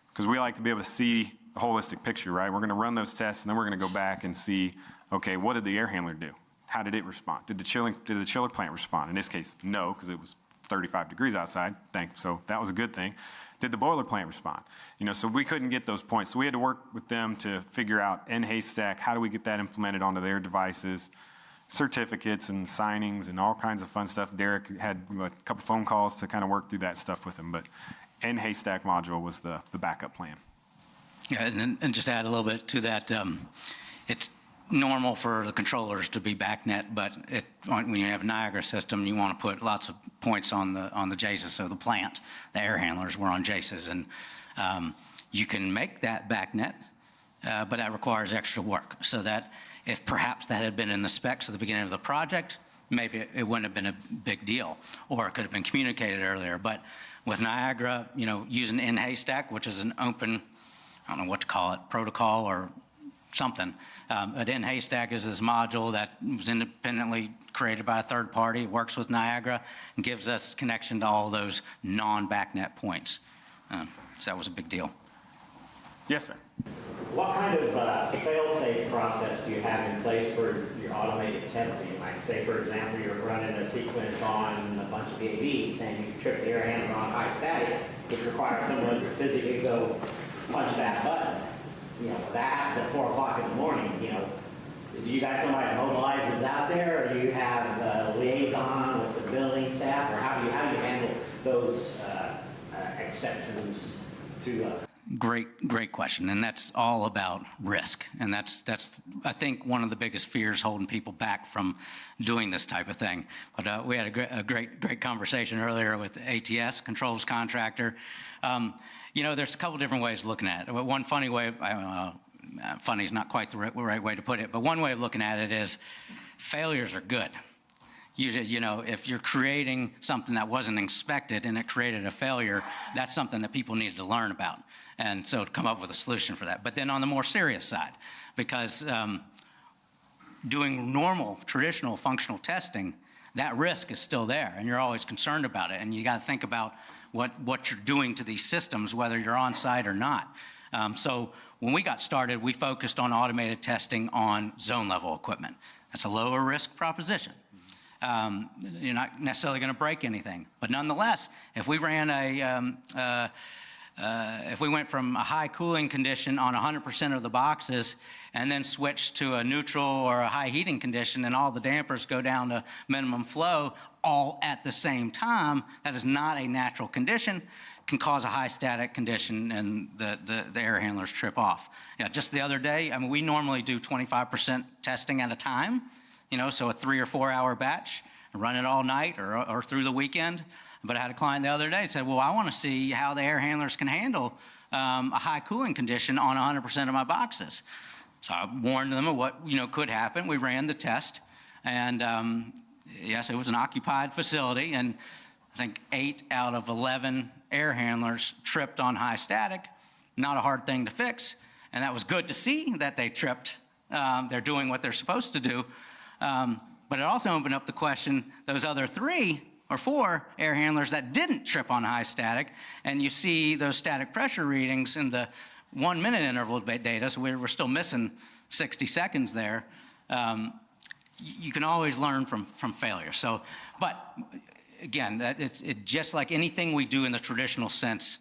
because we like to be able to see the holistic picture, right? We're going to run those tests, and then we're going to go back and see, okay, what did the air handler do? How did it respond? Did the chiller plant respond? In this case, no, because it was 35 degrees outside, so that was a good thing. Did the boiler plant respond? So we couldn't get those points. So we had to work with them to figure out NHaystack, how do we get that implemented onto their devices, certificates and signings and all kinds of fun stuff. Derek had a couple phone calls to kind of work through that stuff with him, but NHaystack module was the backup plan. Yeah, and just add a little bit to that, it's normal for the controllers to be BACnet, but when you have a Niagara system, you want to put lots of points on the JACEs. So the plant, the air handlers were on JACEs, and you can make that BACnet, but that requires extra work. So that if perhaps that had been in the specs at the beginning of the project, maybe it wouldn't have been a big deal, or it could have been communicated earlier. But with Niagara, using NHaystack, which is an open, I don't know what to call it, protocol or something. But NHaystack is this module that was independently created by a third party, works with Niagara, and gives us connection to all those non-BACnet points. So that was a big deal. Yes, sir. What kind of fail-safe process do you have in place for your automated testing? Like, say, for example, you're running a sequence on a bunch of VAVs, and you trip the air handler on high static, which requires someone to physically go punch that button. That happens at 4 o'clock in the morning. Do you got somebody that mobilizes out there, or do you have a liaison with the building staff, or how do you handle those exceptions to Great question, and that's all about risk, and that's I think one of the biggest fears holding people back from doing this type of thing. But we had a great conversation earlier with ATS, controls contractor. There's a couple different ways of looking at it. One funny way, funny is not quite the right way to put it, but one way of looking at it is failures are good. If you're creating something that wasn't expected and it created a failure, that's something that people needed to learn about. And so to come up with a solution for that. But then on the more serious side, because doing normal, traditional functional testing, that risk is still there, and you're always concerned about it. And you got to think about what you're doing to these systems, whether you're on site or not. So when we got started, we focused on automated testing on zone level equipment. That's a lower risk proposition. You're not necessarily going to break anything, but nonetheless, if we ran if we went from a high cooling condition on 100% of the boxes and then switched to a neutral or a high heating condition and all the dampers go down to minimum flow all at the same time, that is not a natural condition, can cause a high static condition and the air handlers trip off. Just the other day, we normally do 25% testing at a time, so a 3 or 4 hour batch, run it all night or through the weekend. But I had a client the other day that said, well, I want to see how the air handlers can handle a high cooling condition on 100% of my boxes. So I warned them of what could happen. We ran the test, and yes, it was an occupied facility, and I think 8 out of 11 air handlers tripped on high static. Not a hard thing to fix, and that was good to see that they tripped. They're doing what they're supposed to do. But it also opened up the question, those other 3 or 4 air handlers that didn't trip on high static, and you see those static pressure readings in the 1-minute interval data, so we're still missing 60 seconds there. You can always learn from failure. So, but again, it's just like anything we do in the traditional sense,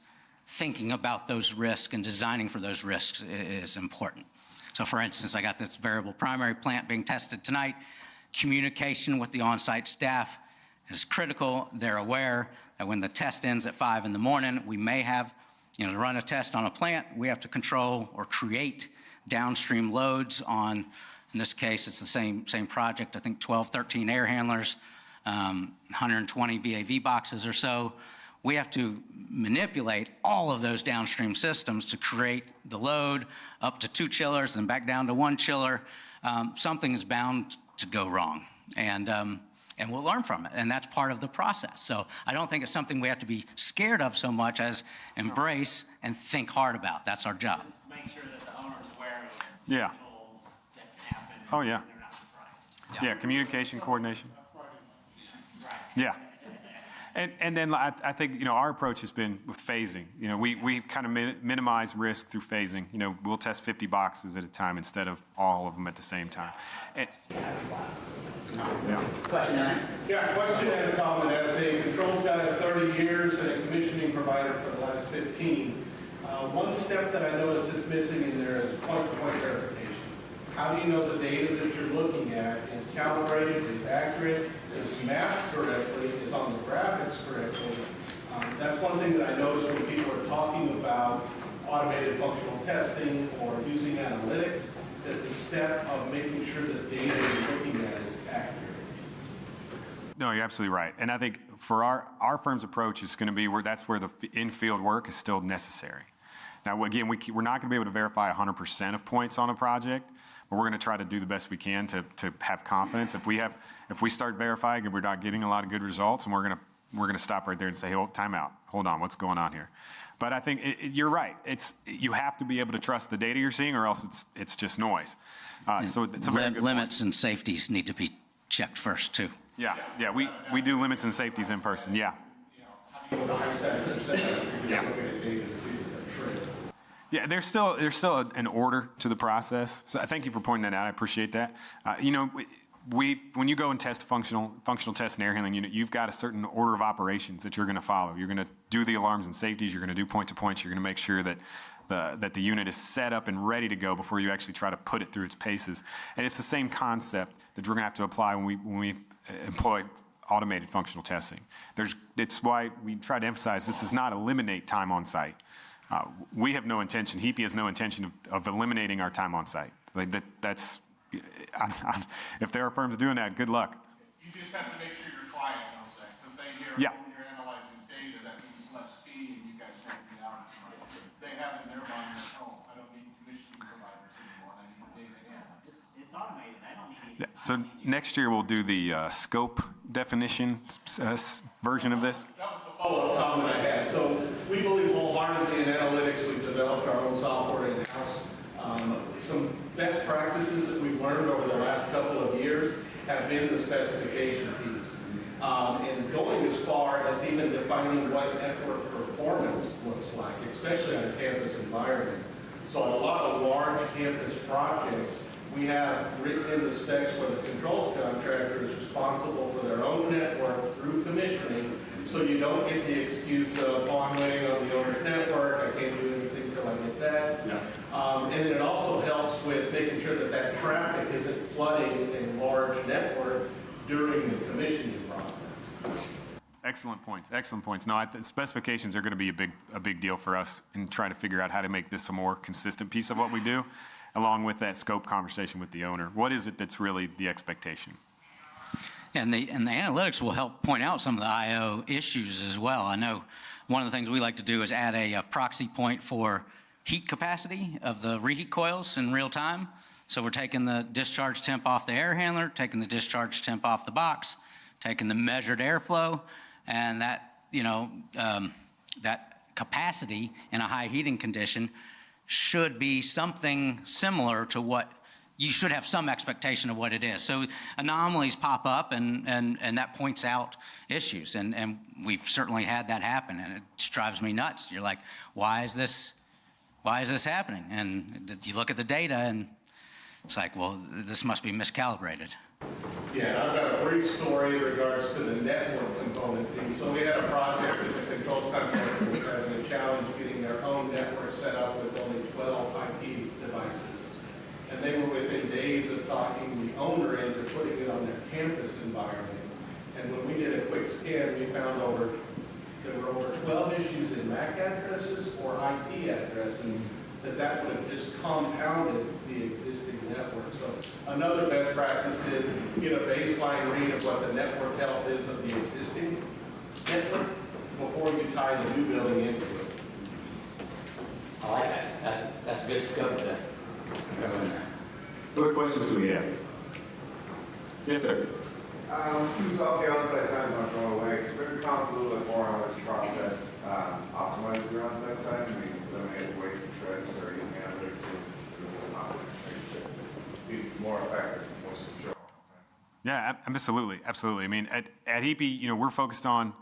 thinking about those risks and designing for those risks is important. So for instance, I got this variable primary plant being tested tonight. Communication with the on-site staff is critical. They're aware that when the test ends at 5 in the morning, we may have, to run a test on a plant, we have to control or create downstream loads on, in this case, it's the same project, I think 12, 13 air handlers, 120 VAV boxes or so. We have to manipulate all of those downstream systems to create the load up to 2 chillers and back down to 1 chiller. Something is bound to go wrong, and we'll learn from it, and that's part of the process. So I don't think it's something we have to be scared of so much as embrace and think hard about. That's our job. Just make sure that the owner's aware of Yeah. controls that can happen. Oh, yeah. And they're not surprised. Yeah, communication, coordination. Right. Yeah. And then I think, our approach has been with phasing. We kind of minimize risk through phasing. We'll test 50 boxes at a time instead of all of them at the same time. Yeah. Question 9? Yeah, question and a comment. As a controls guy of 30 years and a commissioning provider for the last 15, one step that I noticed that's missing in there is point-to-point verification. How do you know the data that you're looking at is calibrated, is accurate, is mapped correctly, is on the graphics correctly? That's one thing that I noticed when people are talking about automated functional testing or using analytics, that the step of making sure the data you're looking at is accurate. No, you're absolutely right. And I think for our firm's approach is going to be that's where the in-field work is still necessary. Now, again, we're not going to be able to verify 100% of points on a project, but we're going to try to do the best we can to have confidence. If we start verifying and we're not getting a lot of good results, and we're going to stop right there and say, hey, time out, hold on, what's going on here? But I think you're right. You have to be able to trust the data you're seeing, or else it's just noise. So it's a very good Limits point. and safeties need to be checked first too. Yeah, we do limits and safeties in person. Yeah. How do you know the high statics are set up? You're just looking at data to see that they're true. Yeah, there's still an order to the process. So thank you for pointing that out. I appreciate that. When you go and test functional test and air handling unit, you've got a certain order of operations that you're going to follow. You're going to do the alarms and safeties. You're going to do point-to-points. You're going to make sure that the unit is set up and ready to go before you actually try to put it through its paces. And it's the same concept that we're going to have to apply when we employ automated functional testing. It's why we try to emphasize this does not eliminate time on site. We have no intention, HEAPY has no intention of eliminating our time on site. That's if there are firms doing that, good luck. You just have to make sure your client knows that, because they hear Yeah. when you're analyzing data, that means less fee, and you guys don't be out as much. They have in their mind, oh, I don't need commissioning providers anymore, I need data analysts. It's automated. I don't need Yeah, so next year we'll do the scope definition version of this. That was the follow-up comment I had. So we believe wholeheartedly in analytics. We've developed our own software in-house. Some best practices that we've learned over the last couple of years have been the specification piece. And going as far as even defining what network performance looks like, especially on a campus environment. So on a lot of large campus projects, we have written in the specs where the controls contractor is responsible for their own network through commissioning, so you don't get the excuse of, oh, I'm waiting on the owner's network, I can't do anything till I get that. Yeah. And then it also helps with making sure that that traffic isn't flooding a large network during the commissioning process. Excellent points. Excellent points. No, specifications are going to be a big deal for us in trying to figure out how to make this a more consistent piece of what we do, along with that scope conversation with the owner. What is it that's really the expectation? And the analytics will help point out some of the I/O issues as well. I know one of the things we like to do is add a proxy point for heat capacity of the reheat coils in real time. So we're taking the discharge temp off the air handler, taking the discharge temp off the box, taking the measured airflow, and that, that capacity in a high heating condition should be something similar to what you should have some expectation of what it is. So anomalies pop up, and that points out issues, and we've certainly had that happen, and it just drives me nuts. You're like, why is this happening? And you look at the data, and it's like, well, this must be miscalibrated. Yeah, I've got a brief story in regards to the network component piece. So we had a project that the controls contractor was having a challenge getting their own network set up with only 12 IP devices. And they were within days of talking the owner into putting it on their campus environment. And when we did a quick scan, we found there were over 12 issues in MAC addresses or IP addresses that would have just compounded the existing network. So another best practice is get a baseline read of what the network health is of the existing network before you tie the new building into it. I like that. That's good scope to go in there. What questions do we have? Yes, sir. So obviously on-site times aren't going away. Could you maybe comment a little bit more on this process, optimize your on-site time? I mean, eliminate wasted trips or using analytics to be more effective, more secure on-site? Yeah, absolutely, absolutely. I mean, at HEAPY, we're focused on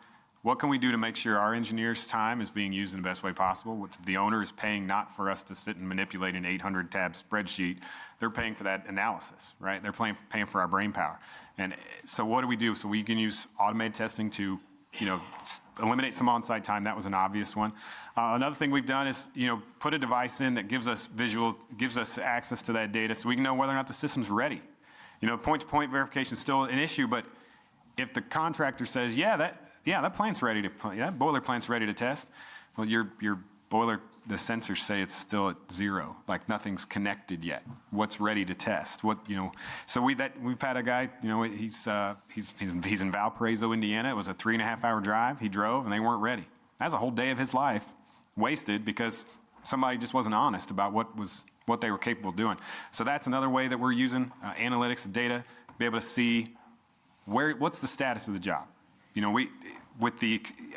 what can we do to make sure our engineers' time is being used in the best way possible. What the owner is paying not for us to sit and manipulate an 800-tab spreadsheet. They're paying for that analysis, right? They're paying for our brain power. And so what do we do? So we can use automated testing to, eliminate some on-site time. That was an obvious one. Another thing we've done is, put a device in that gives us access to that data so we can know whether or not the system's ready. Point-to-point verification is still an issue, but if the contractor says, that plant's ready to, that boiler plant's ready to test, well, your boiler, the sensors say it's still at 0, like nothing's connected yet. What's ready to test? So we've had a guy, he's in Valparaiso, Indiana. It was a 3.5-hour drive. He drove, and they weren't ready. That's a whole day of his life wasted because somebody just wasn't honest about what they were capable of doing. So that's another way that we're using analytics and data to be able to see what's the status of the job. With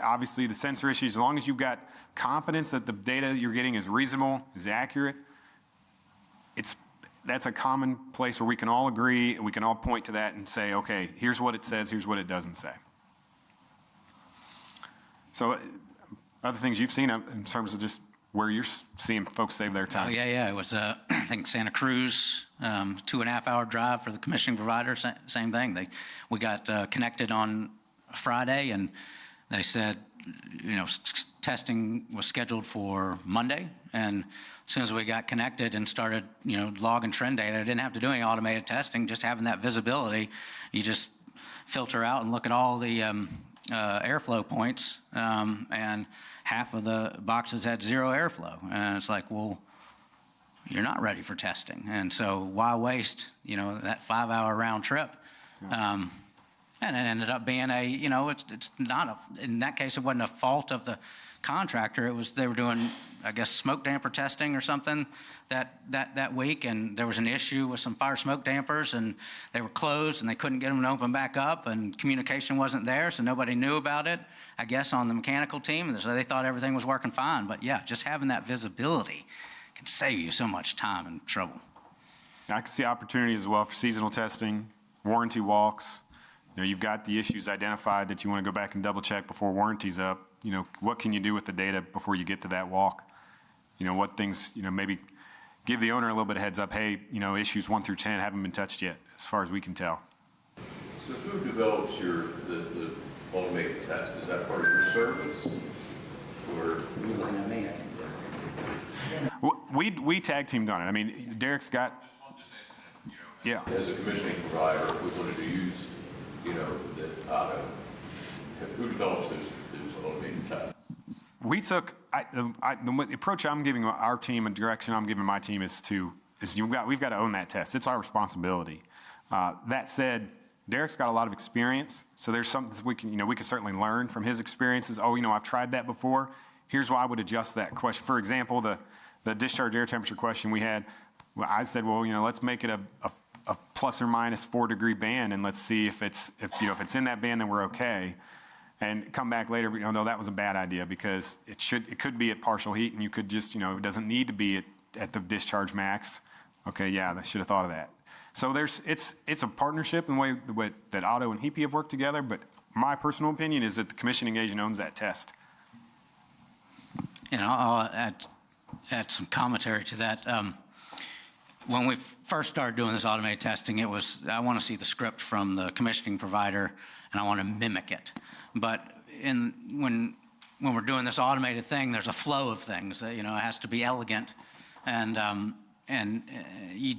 obviously the sensor issues, as long as you've got confidence that the data you're getting is reasonable, is accurate, that's a common place where we can all agree and we can all point to that and say, okay, here's what it says, here's what it doesn't say. So other things you've seen in terms of just where you're seeing folks save their time. Oh, yeah. It was, I think, Santa Cruz, 2.5-hour drive for the commissioning provider, same thing. We got connected on Friday, and they said, testing was scheduled for Monday, and as soon as we got connected and started, logging trend data, I didn't have to do any automated testing, just having that visibility. You just filter out and look at all the airflow points, and half of the boxes had 0 airflow, and it's like, well, you're not ready for testing, and so why waste, that 5-hour round trip? And it ended up being it's not in that case, it wasn't a fault of the contractor. It was, they were doing, I guess, smoke damper testing or something that week, and there was an issue with some fire smoke dampers, and they were closed, and they couldn't get them to open back up, and communication wasn't there, so nobody knew about it, I guess, on the mechanical team, and so they thought everything was working fine. But yeah, just having that visibility can save you so much time and trouble. I can see opportunities as well for seasonal testing, warranty walks. You've got the issues identified that you want to go back and double check before warranty's up. What can you do with the data before you get to that walk? What things, maybe give the owner a little bit of heads up. Hey, issues 1 through 10 haven't been touched yet, as far as we can tell. So who develops the automated test? Is that part of your service? Or We tag teamed on it. I mean, Derek's got, yeah. as a commissioning provider, if we wanted to use, the OTTO, who develops those automated tests? We took, the approach I'm giving our team and direction I'm giving my team is we've got to own that test. It's our responsibility. That said, Derek's got a lot of experience, so there's something we can certainly learn from his experiences. Oh, I've tried that before. Here's why I would adjust that question. For example, the discharge air temperature question we had, I said, well, let's make it a plus or minus 4 degree band, and let's see if it's in that band, then we're okay. and come back later, no, that was a bad idea because it could be at partial heat and you could just, it doesn't need to be at the discharge max. Okay, yeah, I should have thought of that. So it's a partnership in the way that OTTO and HEAPY have worked together, but my personal opinion is that the commissioning agent owns that test. I'll add some commentary to that. When we first started doing this automated testing, I want to see the script from the commissioning provider, and I want to mimic it. But when we're doing this automated thing, there's a flow of things. It has to be elegant, and you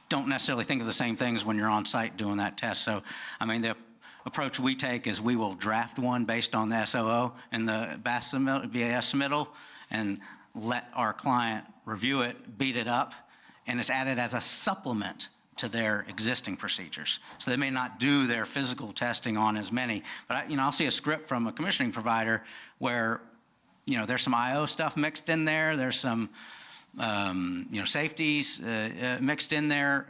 don't necessarily think of the same things when you're on site doing that test. So, the approach we take is we will draft one based on the SOO and the BAS submittal and let our client review it, beat it up, and it's added as a supplement to their existing procedures. So they may not do their physical testing on as many, but I'll see a script from a commissioning provider where, there's some IO stuff mixed in there, there's some safeties mixed in there,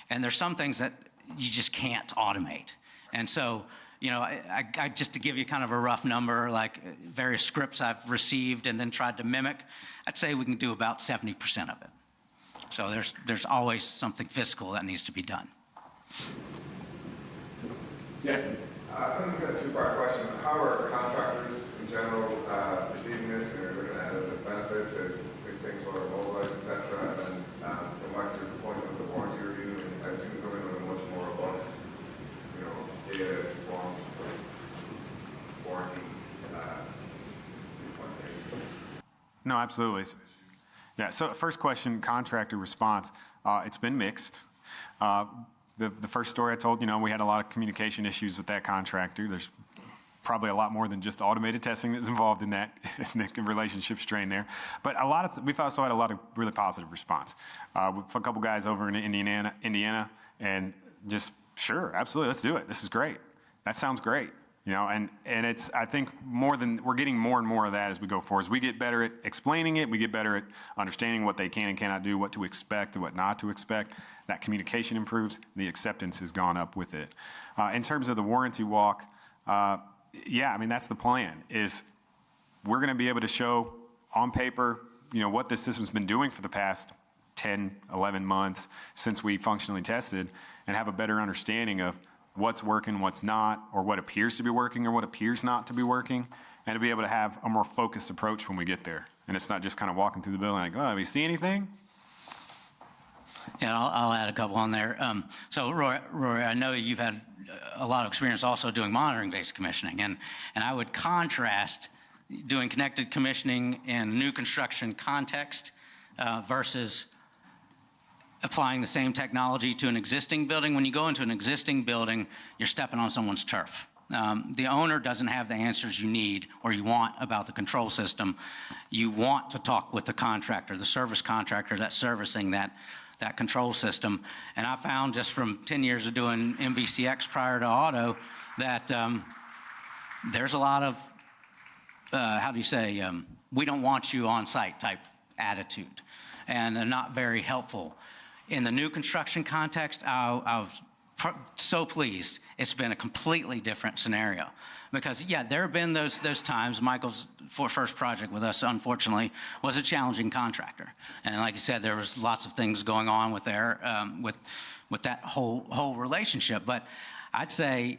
and there's some things that you just can't automate. And so, I just to give you kind of a rough number, like various scripts I've received and then tried to mimic, I'd say we can do about 70% of it. So there's always something physical that needs to be done. Yes. I've got a two-part question. How are contractors in general receiving this? And they're looking at it as a benefit to fix things while they're mobilized, et cetera. And then going back to the point of the warranty review, and I assume they're going to much more robust, data informed warranty. No, absolutely. Yeah, so first question, contractor response. It's been mixed. The first story I told, we had a lot of communication issues with that contractor. There's probably a lot more than just automated testing that's involved in that in the relationship strain there. But we've also had a lot of really positive response. With a couple guys over in Indiana, and just, sure, absolutely, let's do it. This is great. That sounds great. And it's, I think, we're getting more and more of that as we go forward. As we get better at explaining it, we get better at understanding what they can and cannot do, what to expect and what not to expect. That communication improves, the acceptance has gone up with it. In terms of the warranty walk, that's the plan, is we're going to be able to show on paper, what this system's been doing for the past 10, 11 months since we functionally tested, and have a better understanding of what's working, what's not, or what appears to be working or what appears not to be working, and to be able to have a more focused approach when we get there. And it's not just kind of walking through the building like, have you seen anything? Yeah, I'll add a couple on there. So Roy, I know you've had a lot of experience also doing monitoring-based commissioning, and I would contrast doing connected commissioning in new construction context versus applying the same technology to an existing building. When you go into an existing building, you're stepping on someone's turf. The owner doesn't have the answers you need or you want about the control system. You want to talk with the contractor, the service contractor that's servicing that control system. And I found just from 10 years of doing MVCX prior to OTTO that there's a lot of, we don't want you on site type attitude, and not very helpful. In the new construction context, I was so pleased. It's been a completely different scenario. Because, there have been those times. Michael's first project with us, unfortunately, was a challenging contractor. And like you said, there was lots of things going on with that whole relationship. But I'd say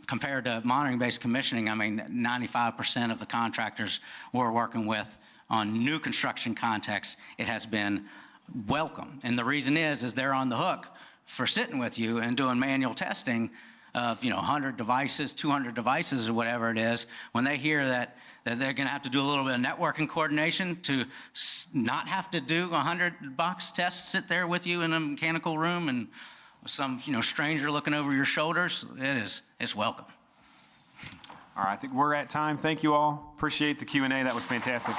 compared to monitoring-based commissioning, 95% of the contractors we're working with on new construction context, it has been welcome. And the reason is they're on the hook for sitting with you and doing manual testing of 100 devices, 200 devices, or whatever it is. When they hear that they're going to have to do a little bit of networking coordination to not have to do 100 box tests, sit there with you in a mechanical room and some stranger looking over your shoulders, it's welcome. All right, I think we're at time. Thank you all. Appreciate the Q&A. That was fantastic.